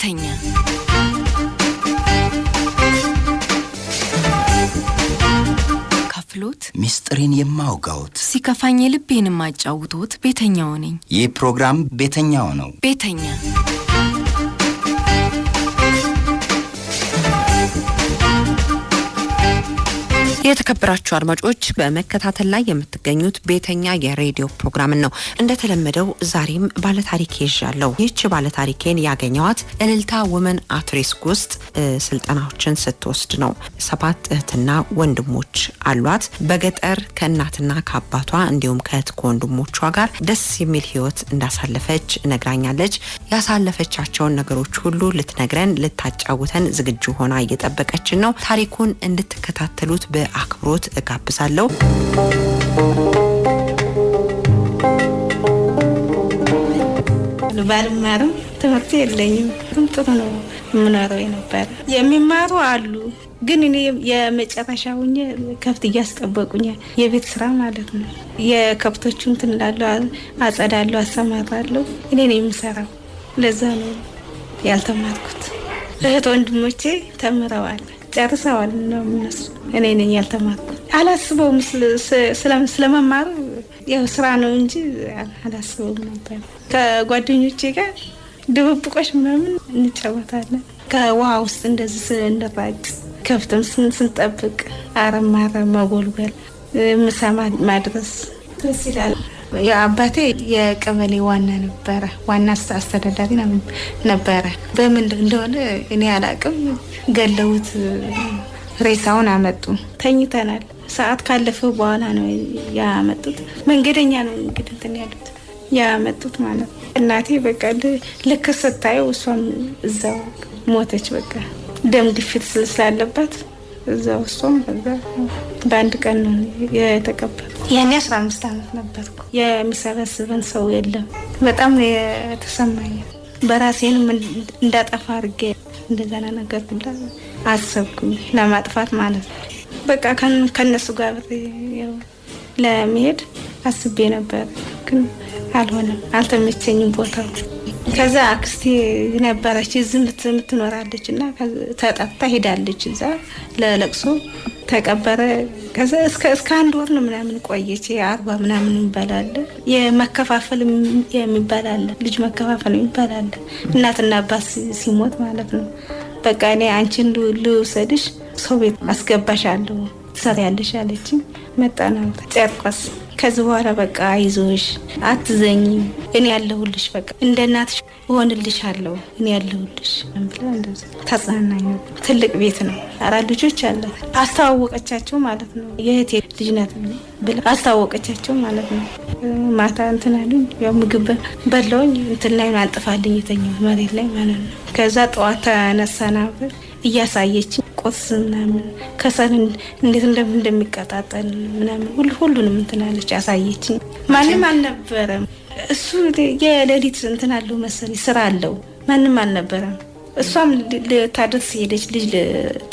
ቤተኛ ካፍሎት ሚስጥሪን የማውጋውት ሲከፋኝ ልቤን ማጫውቶት ቤተኛው ነኝ ይህ ፕሮግራም ቤተኛው ነው ቤተኛ የተከበራችሁ አድማጮች በመከታተል ላይ የምትገኙት ቤተኛ የሬዲዮ ፕሮግራም ነው እንደተለመደው ዛሬም ባለ ታሪክ ይዣለሁ ይህች ባለ ታሪኬን ያገኘዋት እልልታ ወመን አትሪስክ ውስጥ ስልጠናዎችን ስትወስድ ነው 7 እህትና ወንድሞች አሏት በገጠር ከእናትና ከአባቷ እንዲሁም ከእህት ወንድሞቿ ጋር ደስ የሚል ህይወት እንዳሳለፈች ነግራኛለች ያሳለፈቻቸው ነገሮች ሁሉ ልትነግረን ልታጫውተን ዝግጁ ሆና እየጠበቀችን ነው ታሪኩን እንድትከታተሉት አክብሮት እጋብዛለሁ ባልማርም ትምህርት የለኝም ጥሩ ነው ምናረው ነበር የሚማሩ አሉ ግን እኔ የመጨረሻውኝ ከፍት ያስጠበቁኝ የቤት ስራ ማለት ነው የከፍቶቹን ትንላለው አጸዳለው አሰማራለሁ እኔ ነኝ የምሰራው ለዛ ነው ያልተማርኩት እህት ወንድሞቼ ተምረዋል ጨርሰዋል ነው እነሱ እኔ ነኝ ያልተማርኩት አላስበውም ስለመማር ያው ስራ ነው እንጂ አላስበውም ነበር ከጓደኞቼ ጋር ድብብቆሽ ምናምን እንጫወታለን ከውሃ ውስጥ እንደዚህ እንደራጭ ከፍተም ስንጠብቅ አረማረ መጎልጎል ምሳማ ማድረስ ደስ ይላል የአባቴ የቀበሌ ዋና ነበረ ዋና አስተዳዳሪ ነበረ በምን እንደሆነ እኔ አላቅም ገለውት ሬሳውን አመጡ ተኝተናል ሰዓት ካለፈው በኋላ ነው ያመጡት መንገደኛ ነው እንግዲህ እንትን ያሉት ያመጡት ማለት እናቴ በቃ ልክ ስታየው እሷም እዛው ሞተች በቃ ደም ግፊት ስላለባት እዛው እሷም በአንድ ቀን ነው የተቀበረ ያኔ 15 ዓመት ነበርኩ የሚሰበስበን ሰው የለም በጣም የተሰማኝ በራሴን እንዳጠፋ አድርጌ እንደዛ ነገር ሁላ አሰብኩኝ ለማጥፋት ማለት ነው በቃ ከነሱ ጋር ለመሄድ አስቤ ነበር ግን አልሆነም አልተመቸኝም ቦታው ከዛ አክስቴ ነበረች እዚህ የምትኖራለችና ተጣጣ ሄዳለች እዛ ለለቅሶ ተቀበረ ከዛ እስከ አንድ ወር ነው ምናምን ቆየች 40 ምናምን ይባላል የመከፋፈል የሚባላል ልጅ መከፋፈል ይባላል እናትና አባት ሲሞት ማለት ነው በቃ እኔ አንቺን ልውሰድሽ ሰው ቤት አስገባሻለሁ ትሰሪያለሽ አለችኝ መጣና ጨርቆስ ከዚህ በኋላ በቃ አይዞሽ አትዘኝ እኔ ያለሁልሽ በቃ እንደ እናትሽ ሆንልሻለሁ እኔ ያለሁልሽ እንብላ እንደዛ ታጽናናኝ ትልቅ ቤት ነው አራት ልጆች አለ አስተዋወቀቻቸው ማለት ነው የእህቴ ልጅ ናት ብላ አስተዋወቀቻቸው ማለት ነው ማታ እንትን አሉኝ ያው ምግብ በላውኝ እንትን ላይ አንጥፋልኝ የተኛው መሬት ላይ ማለት ነው ከዛ ጠዋት ተነሳና እያሳየች ቁርስና ከሰል እንዴት እንደሚቀጣጠል ምናምን ሁሉንም እንትን አለች አሳየችኝ ማንም አልነበረም እሱ የሌሊት እንትን አለው መሰለኝ ስራ አለው ማንም አልነበረም እሷም ታደርስ ሄደች ልጅ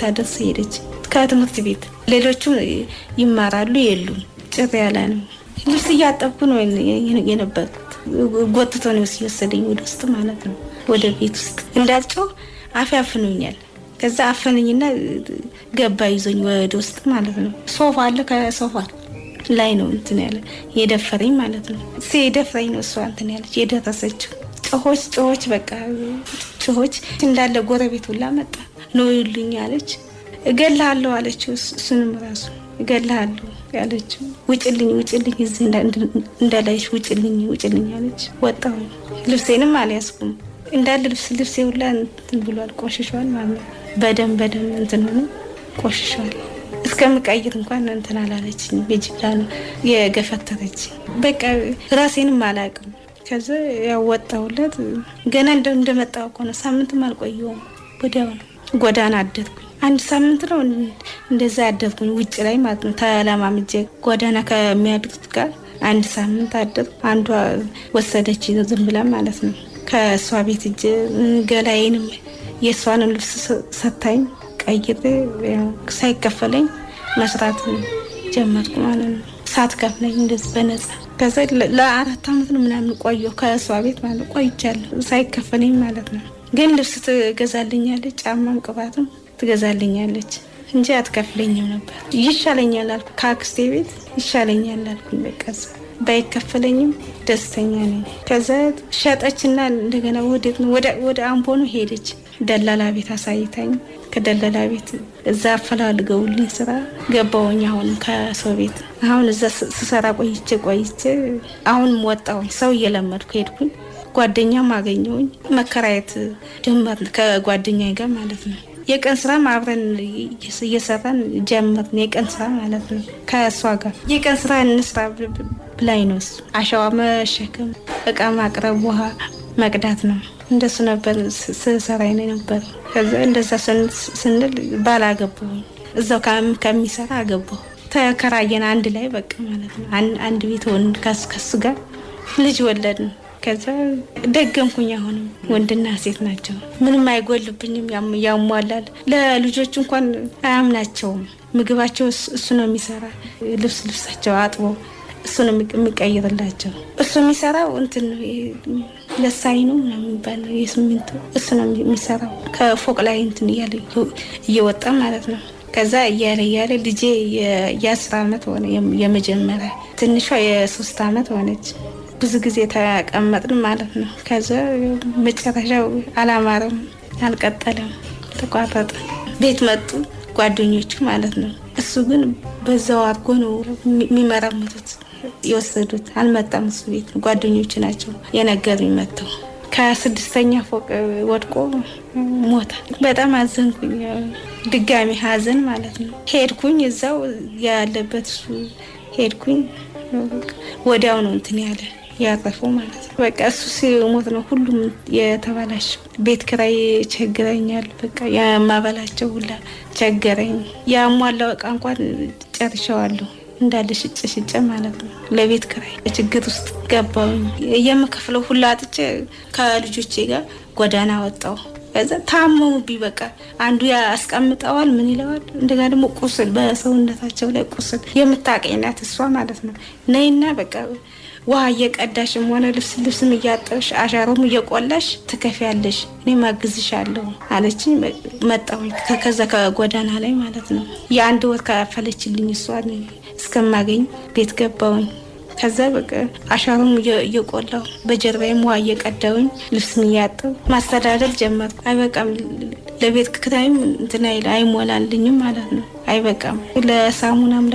ታደርስ ሄደች ከትምህርት ቤት ሌሎቹም ይማራሉ የሉም ጭር ያለ ነው ልብስ እያጠብኩ ነው የነበርኩት ጎትቶ ነው ሲወሰደኝ ወደ ውስጥ ማለት ነው ወደ ቤት ውስጥ እንዳልጨው አፍያፍኑኛል ከዛ አፈነኝና ገባ ይዞኝ ወደ ውስጥ ማለት ነው ሶፋ አለ ከሶፋ ላይ ነው እንትን ያለ የደፈረኝ ማለት ነው ሲደፍረኝ ነው እሷ እንትን ያለች የደረሰችው ጮሆች በቃ ጮሆች እንዳለ ጎረቤት ሁላ መጣ ነው ይሉኝ አለች እገላለሁ አለች እሱንም ራሱ እገላለሁ ያለች ውጭልኝ እዚህ እንዳላይሽ ውጭልኝ አለች ወጣው ልብሴንም አልያዝኩም እንዳለ ልብሴ ሁላ እንትን ብሏል ቆሽሿል ማለት ነው በደም እንትን ነው ቆሽሿል እስከምቀይር እንኳን እንትን አላለችኝ በጅላ ነው የገፈተረች በቃ ራሴንም አላቅም ከዛ ያወጣውለት ገና እንደመጣው ቆነ ሳምንትም አልቆየውም ወዲያው ጎዳና አደርኩኝ አንድ ሳምንት ነው እንደዛ አደርኩኝ ውጭ ላይ ማለት ነው ተለማምጄ ጎዳና ከሚያድሩት ጋር አንድ ሳምንት አደርኩ አንዷ ወሰደች ዝም ብላ ማለት ነው ከሷ ቤት እጅ ገላዬንም የሷንም ልብስ ሰታኝ ቀይሬ ሳይከፈለኝ መስራት ጀመርኩ ማለት ነው ሳትከፍለኝ እንደዚህ በነፃ ከዛ ለ4 አመት ነው ምናምን ቆየሁ ከሷ ቤት ማለት ቆይቻለሁ ሳይከፈለኝ ማለት ነው ግን ልብስ ትገዛልኛለች፣ ጫማም ቅባትም ትገዛልኛለች እንጂ አትከፍለኝም ነበር። ይሻለኛል አልኩ፣ ከአክስቴ ቤት ይሻለኛል አልኩኝ። በቃ ባይከፈለኝም ደስተኛ ነኝ። ከዛ ሸጠችና እንደገና ወደ አምቦ ነው ሄደች። ደላላ ቤት አሳይታኝ ከደላላ ቤት እዛ አፈላልገውልኝ ስራ ገባሁኝ። አሁን ከሰው ቤት አሁን እዛ ስሰራ ቆይቼ አሁንም ወጣሁኝ። ሰው እየለመድኩ ሄድኩኝ። ጓደኛም አገኘሁኝ። መከራየት ጀመርን ከጓደኛዬ ጋር ማለት ነው። የቀን ስራ አብረን እየሰራን ጀመርን። የቀን ስራ ማለት ነው ከእሷ ጋር የቀን ስራ እንስራ ብላኝ ነው። አሸዋ መሸከም፣ እቃ ማቅረብ፣ ውሃ መቅዳት ነው። እንደሱ ነበር ስሰራ ነበር። ከዛ እንደዛ ስንል ባላገባሁኝ እዛው ከሚሰራ አገባሁ። ተከራየን አንድ ላይ በቃ ማለት ነው። አንድ ቤት ወንድ ከሱ ጋር ልጅ ወለድን። ከዛ ደገምኩኝ። አሁንም ወንድና ሴት ናቸው። ምንም አይጎልብኝም፣ ያሟላል። ለልጆች እንኳን አያምናቸውም። ምግባቸው እሱ ነው የሚሰራ። ልብሳቸው አጥቦ እሱ ነው የሚቀይርላቸው። እሱ የሚሰራው እንትን ለሳይ ነው የሚባለው የስሚንቶ እሱ ነው የሚሰራው። ከፎቅ ላይ እንትን እየወጣ ማለት ነው። ከዛ እያለ ልጄ የ10 ዓመት ሆነ። የመጀመሪያ ትንሿ የ3 ዓመት ሆነች። ብዙ ጊዜ ተቀመጥን ማለት ነው። ከዛ መጨረሻው አላማረም፣ አልቀጠለም፣ ተቋረጠ። ቤት መጡ ጓደኞቹ ማለት ነው። እሱ ግን በዛው አድርጎ ነው የሚመረምቱት የወሰዱት። አልመጣም እሱ ቤት። ጓደኞቹ ናቸው የነገሩኝ መጥተው። ከ6ኛ ፎቅ ወድቆ ሞተ። በጣም አዘንኩኝ። ድጋሚ ሀዘን ማለት ነው። ሄድኩኝ እዛው ያለበት እሱ ሄድኩኝ። ወዲያው ነው እንትን ያረፈው ማለት ነው። በቃ እሱ ሲሞት ነው ሁሉም የተበላሸው። ቤት ኪራይ ቸግረኛል። በቃ የማበላቸው ሁላ ቸገረኝ። ያሟላው እቃ እንኳን ጨርሼዋለሁ እንዳለ ሽጬ ማለት ነው። ለቤት ኪራይ ችግር ውስጥ ገባሁኝ። የምከፍለው ሁላ አጥቼ ከልጆቼ ጋር ጎዳና ወጣሁ። ከዛ ታመሙብኝ። በቃ አንዱ ያስቀምጠዋል፣ ምን ይለዋል። እንደገና ደግሞ ቁስል በሰውነታቸው ላይ ቁስል። የምታውቀኝ ናት እሷ ማለት ነው። ነይና በቃ ውሃ እየቀዳሽም ሆነ ልብስም እያጠብሽ አሻሮም እየቆላሽ ትከፍያለሽ፣ እኔ ማግዝሻለሁ አለችኝ። መጣሁኝ ከዛ ከጎዳና ላይ ማለት ነው። የ1 ወር ከፈለችልኝ እሷን እስከማገኝ ቤት ገባሁኝ። ከዛ በቃ አሻሮም እየቆላሁ በጀርባዬም ውሃ እየቀዳሁኝ ልብስም እያጠብ ማስተዳደር ጀመርኩ። አይበቃም፣ ለቤት ክራይም እንትን አይሞላልኝም ማለት ነው። አይበቃም፣ ለሳሙናም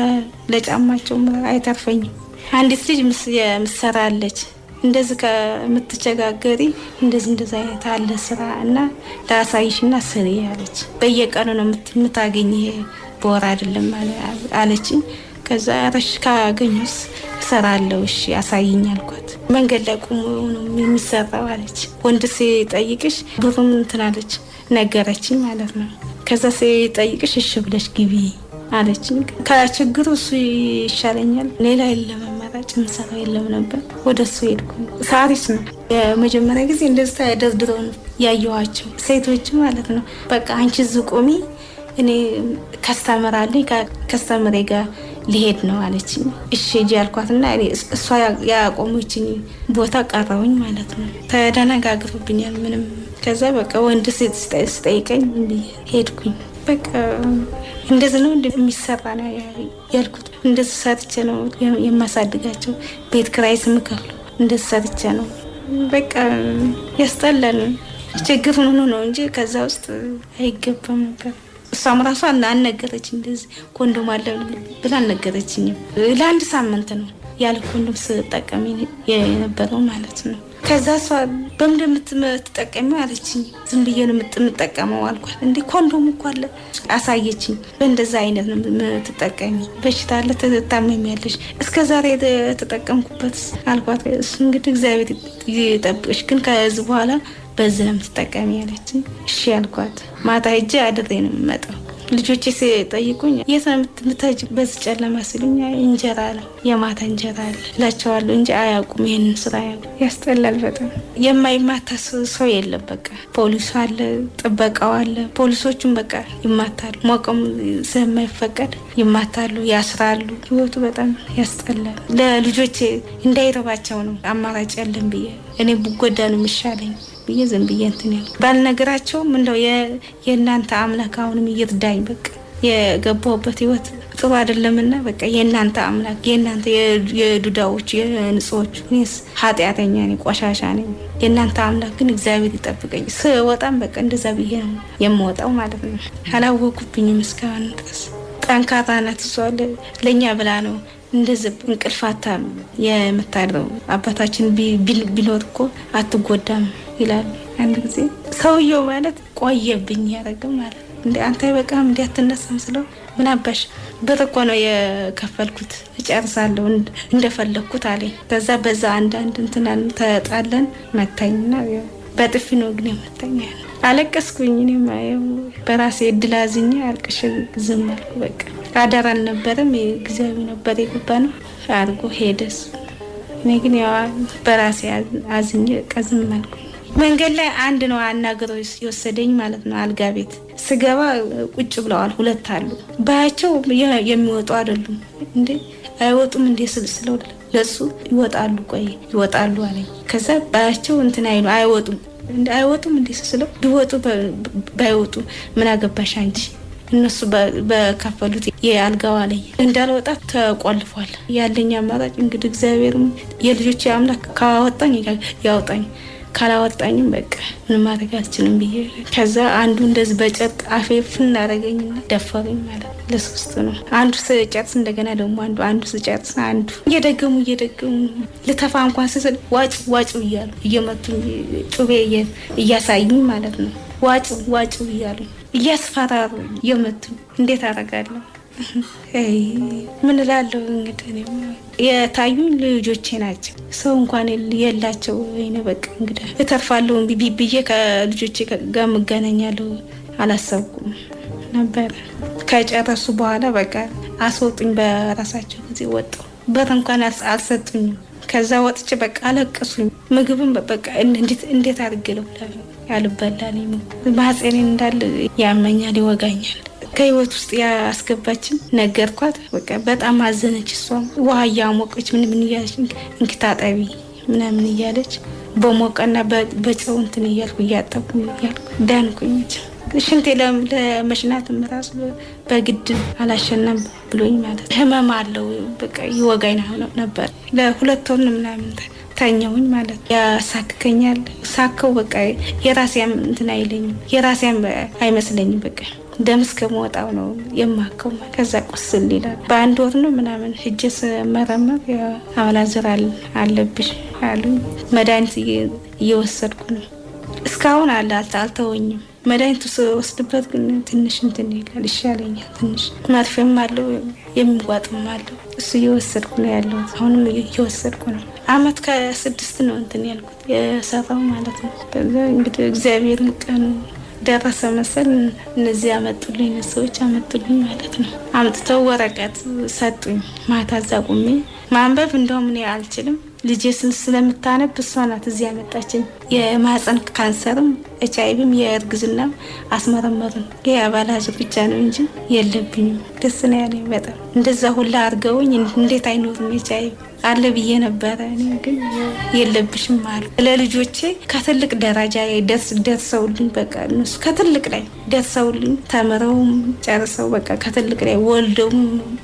ለጫማቸውም አይተርፈኝም። አንዲት ልጅ የምትሰራለች እንደዚህ ከምትቸጋገሪ እንደዚህ አይነት አለ ስራ እና ላሳይሽና ስሪ አለች። በየቀኑ ነው የምታገኝ፣ ይሄ በወር አይደለም አለችኝ። ከዛ ረሽ ካገኙስ እሰራለሁ፣ እሺ አሳይኝ አልኳት። መንገድ ላይ ቁሞ ነው የሚሰራው አለች። ወንድ ሲጠይቅሽ ብሩም እንትን አለች ነገረችኝ ማለት ነው። ከዛ ሲጠይቅሽ እሺ ብለሽ ግቢ አለችኝ። ከችግሩ እሱ ይሻለኛል፣ ሌላ የለም አማራጭ፣ ምሰራው የለም ነበር። ወደ እሱ ሄድኩ። ሳሪስ ነው የመጀመሪያ ጊዜ እንደዚህ ተደርድረው ነው ያየኋቸው ሴቶች ማለት ነው። በቃ አንቺ እዚህ ቁሚ፣ እኔ ከስተመር አለኝ ከስተመሬ ጋር ሊሄድ ነው አለችኝ። እሺ ሂጂ አልኳትና እሷ ያቆመችኝ ቦታ ቀረውኝ ማለት ነው። ተደነጋግሩብኛል ምንም። ከዛ በቃ ወንድ ስጠይቀኝ ሄድኩኝ። በቃ እንደዚህ ነው እንደሚሰራ ነው ያልኩት። እንደዚህ ሰርቼ ነው የማሳድጋቸው። ቤት ኪራይ ስምከፍሉ እንደዚህ ሰርቼ ነው። በቃ ያስጠላል። ችግር ነው እንጂ ከዛ ውስጥ አይገባም ነበር። እሷም ራሷ አልነገረችኝ። እንደዚህ ኮንዶም አለ ብላ አልነገረችኝም። ለ1 ሳምንት ነው ያለ ኮንዶም ስጠቀም የነበረው ማለት ነው። ከዛ እሷ በምን የምትጠቀሚው አለችኝ። ዝም ብዬ ነው የምጠቀመው አልኳት። እንዴ ኮንዶም እኮ አለ አሳየችኝ። በእንደዛ አይነት ነው የምትጠቀሚ፣ በሽታ አለ ትታመሚያለሽ። እስከ ዛሬ የተጠቀምኩበት አልኳት። እሱ እንግዲህ እግዚአብሔር ይጠብቅሽ፣ ግን ከዚህ በኋላ በዚህ ነው የምትጠቀሚ አለችኝ። እሺ አልኳት። ማታ ሂጅ አድሬ ነው የምመጣው። ልጆቼ ሲጠይቁኝ የት ነው የምትሄጂው በዚህ ጨለማ ሲሉኝ እንጀራ አለ የማታ እንጀራ አለ እላቸዋለሁ እንጂ አያውቁም። ይሄንን ስራ ያስጠላል በጣም። የማይማታ ሰው የለም። በቃ ፖሊሱ አለ፣ ጥበቃው አለ። ፖሊሶቹም በቃ ይማታሉ፣ ሞቅም ስለማይፈቀድ ይማታሉ፣ ያስራሉ። ህይወቱ በጣም ያስጠላል። ለልጆቼ እንዳይረባቸው ነው አማራጭ ያለን ብዬ እኔ ብጎዳ ነው የሚሻለኝ ብዬ ዝም ብዬ እንትን ያልኩ ባልነገራቸውም እንደው የእናንተ አምላክ አሁንም ይርዳኝ በቃ የገባሁበት ህይወት ጥሩ አይደለምና በቃ የእናንተ አምላክ የእናንተ የዱዳዎች የንጾች እኔስ ኃጢአተኛ ነኝ ቆሻሻ ነኝ የእናንተ አምላክ ግን እግዚአብሔር ይጠብቀኝ ስወጣም በቃ እንደዛ ብዬ ነው የምወጣው ማለት ነው። አላወኩብኝም እስካሁን ድረስ ጠንካራ ናት እሷ ለኛ ብላ ነው እንደዚህ እንቅልፋታ የምታድረው። አባታችን ቢኖር እኮ አትጎዳም ይላል አንድ ጊዜ። ሰውየው ማለት ቆየብኝ ያደረገው ማለት እንደ አንተ በቃም እንደ አትነሳም ስለው ምን አባሽ ብር እኮ ነው የከፈልኩት እጨርሳለሁ እንደፈለኩት አለኝ። በዛ አንድ እንትናን ተጣለን መታኝና በጥፊ ነው ግን መታኝ። አለቀስኩኝ እኔም በራሴ እድል አዝኜ አልቅሼ ዝም አልኩ። በቃ አዳር አልነበረም ጊዜያዊ ነበር የገባነው አድርጎ ሄደስ። እኔ ግን ያው በራሴ አዝኜ ዝም አልኩ። መንገድ ላይ አንድ ነው አናግሮ የወሰደኝ ማለት ነው። አልጋ ቤት ስገባ ቁጭ ብለዋል ሁለት አሉ። ባያቸው የሚወጡ አይደሉም እንዴ አይወጡም እንዴ ስለው ለሱ ይወጣሉ ቆይ ይወጣሉ አለኝ። ከዛ ባያቸው እንትን አይወጡም እንዴ ስለው ቢወጡ ባይወጡ ምን አገባሽ አንቺ እነሱ በከፈሉት የአልጋው ላይ እንዳልወጣ ተቆልፏል። ያለኝ አማራጭ እንግዲህ እግዚአብሔርም የልጆች አምላክ ካወጣኝ ያውጣኝ ካላወጣኝም በቃ ምን ማድረግ አልችልም ብዬ ከዛ አንዱ እንደዚህ በጨርቅ አፌፍን አደረገኝና ደፈረኝ ማለት ለሶስት ነው። አንዱ ስጨርስ እንደገና ደግሞ አንዱ ስጨርስ አንዱ እየደገሙ ልተፋ እንኳን ስል ዋጭ እያሉ እየመቱኝ ጩቤ እያሳዩኝ ማለት ነው። ዋጭ እያሉ እያስፈራሩ እየመቱኝ እንዴት አደርጋለሁ? ምን እላለሁ እንግዲህ የታዩኝ ልጆቼ ናቸው። ሰው እንኳን የላቸው ወይኔ በቃ እንግዲህ እተርፋለሁ ብዬ ከልጆቼ ጋር መገናኛለሁ አላሰብኩም ነበር። ከጨረሱ በኋላ በቃ አስወጡኝ። በራሳቸው ጊዜ ወጣሁ። በር እንኳን አልሰጡኝም። ከዛ ወጥቼ በቃ አለቀሱኝ። ምግብም በቃ እንዴት አድርገለው ያልበላልኝ ማህፀኔን እንዳለ ያመኛል ይወጋኛል። ከህይወት ውስጥ ያስገባችን ነገርኳት። በቃ በጣም አዘነች። እሷም ውሃ እያሞቀች ምን እያለች እንክታጠቢ ምናምን እያለች በሞቀና በጨው እንትን እያልኩ እያጠብኩ እያልኩ ዳንኩኝ። ሽንቴ ለመሽናትም ራሱ በግድ አላሸናም ብሎኝ ማለት ህመም አለው በቃ ይወጋኝ ነበር። ለ2 ወር ምናምን ተኛውኝ ማለት ያሳክከኛል። ሳከው በቃ የራሴም እንትን አይለኝም የራሴም አይመስለኝም በቃ ደም እስከመወጣው ነው የማከው። ከዛ ቁስል ይላል። በአንድ ወር ነው ምናምን ሂጄ ስመረመር አባላዘር አለብሽ አሉኝ። መድኃኒት እየወሰድኩ ነው እስካሁን አልተወኝም። መድኃኒቱ ስወስድበት ግን ትንሽ እንትን ይላል ይሻለኛል። ትንሽ መርፌም አለው የሚዋጥም አለው። እሱ እየወሰድኩ ነው ያለው። አሁንም እየወሰድኩ ነው። አመት ከ6 ነው እንትን ያልኩት የሰራው ማለት ነው። ከዛ እንግዲህ እግዚአብሔር ቀኑ ደረሰ መሰል እነዚህ አመጡልኝ ሰዎች አመጡልኝ ማለት ነው። አምጥተው ወረቀት ሰጡኝ። ማታ እዛ ቁሜ ማንበብ እንደውም እኔ አልችልም። ልጄ ስለምታነብ እሷ ናት እዚህ ያመጣችኝ። የማህፀን ካንሰርም ኤችአይቪም የእርግዝናም አስመረመሩን። የአባላዘር ብቻ ነው እንጂ የለብኝም። ደስ ነው ያለኝ በጣም። እንደዛ ሁላ አድርገውኝ እንዴት አይኖርም ኤችአይቪ አለ ብዬ ነበረ። እኔ ግን የለብሽም አሉ። ለልጆቼ ከትልቅ ደረጃ ደርሰውልኝ በቃ እነሱ ከትልቅ ላይ ደርሰውልኝ ተምረውም ጨርሰው በቃ ከትልቅ ላይ ወልደው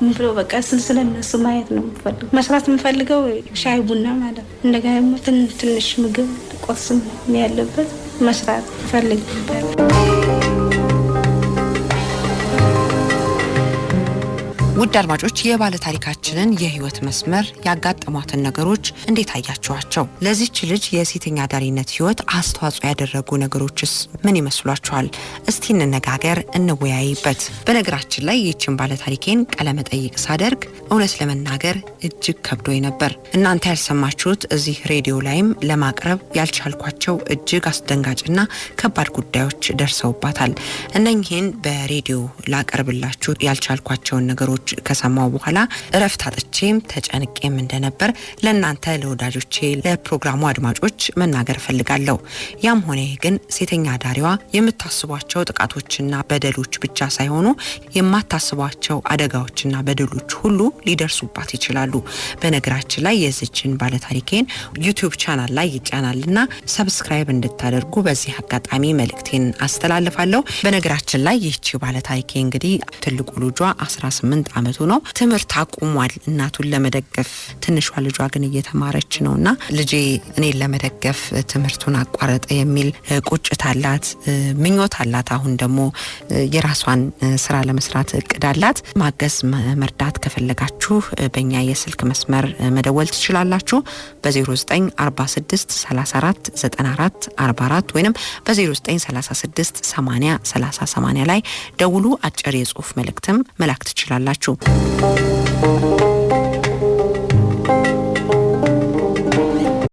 ብሎ በቃ ስለነሱ ማየት ነው የምፈልገው። መስራት የምፈልገው ሻይ ቡና ማለት ነው። እንደገና ደግሞ ትንሽ ምግብ ቁርስም ያለበት መስራት ፈልግ ነበር። ውድ አድማጮች የባለ ታሪካችንን የህይወት መስመር ያጋጠሟትን ነገሮች እንዴት አያችኋቸው? ለዚህች ልጅ የሴተኛ አዳሪነት ህይወት አስተዋጽኦ ያደረጉ ነገሮችስ ምን ይመስሏችኋል? እስቲ እንነጋገር፣ እንወያይበት። በነገራችን ላይ ይህችን ባለ ታሪኬን ቃለመጠይቅ ሳደርግ እውነት ለመናገር እጅግ ከብዶኝ ነበር። እናንተ ያልሰማችሁት እዚህ ሬዲዮ ላይም ለማቅረብ ያልቻልኳቸው እጅግ አስደንጋጭና ከባድ ጉዳዮች ደርሰውባታል። እነኚህን በሬዲዮ ላቀርብላችሁ ያልቻልኳቸውን ነገሮች ነገሮች ከሰማው በኋላ እረፍት አጥቼም ተጨንቄም እንደነበር ለእናንተ ለወዳጆቼ ለፕሮግራሙ አድማጮች መናገር ፈልጋለሁ። ያም ሆነ ግን ሴተኛ አዳሪዋ የምታስቧቸው ጥቃቶችና በደሎች ብቻ ሳይሆኑ የማታስቧቸው አደጋዎችና በደሎች ሁሉ ሊደርሱባት ይችላሉ። በነገራችን ላይ የዚችን ባለታሪኬን ዩቲዩብ ቻናል ላይ ይጫናልና ሰብስክራይብ እንድታደርጉ በዚህ አጋጣሚ መልእክቴን አስተላልፋለሁ። በነገራችን ላይ ይህች ባለታሪኬ እንግዲህ ትልቁ ልጇ 18 ዓመቱ ነው። ትምህርት አቁሟል እናቱን ለመደገፍ። ትንሿ ልጇ ግን እየተማረች ነውና ልጄ እኔን ለመደገፍ ትምህርቱን አቋረጠ የሚል ቁጭት አላት፣ ምኞት አላት። አሁን ደግሞ የራሷን ስራ ለመስራት እቅድ አላት። ማገዝ መርዳት ከፈለጋችሁ በእኛ የስልክ መስመር መደወል ትችላላችሁ። በ0946 34 94 44 ወይንም በ0936 80 30 80 ላይ ደውሉ። አጭር የጽሁፍ መልእክትም መላክ ትችላላችሁ።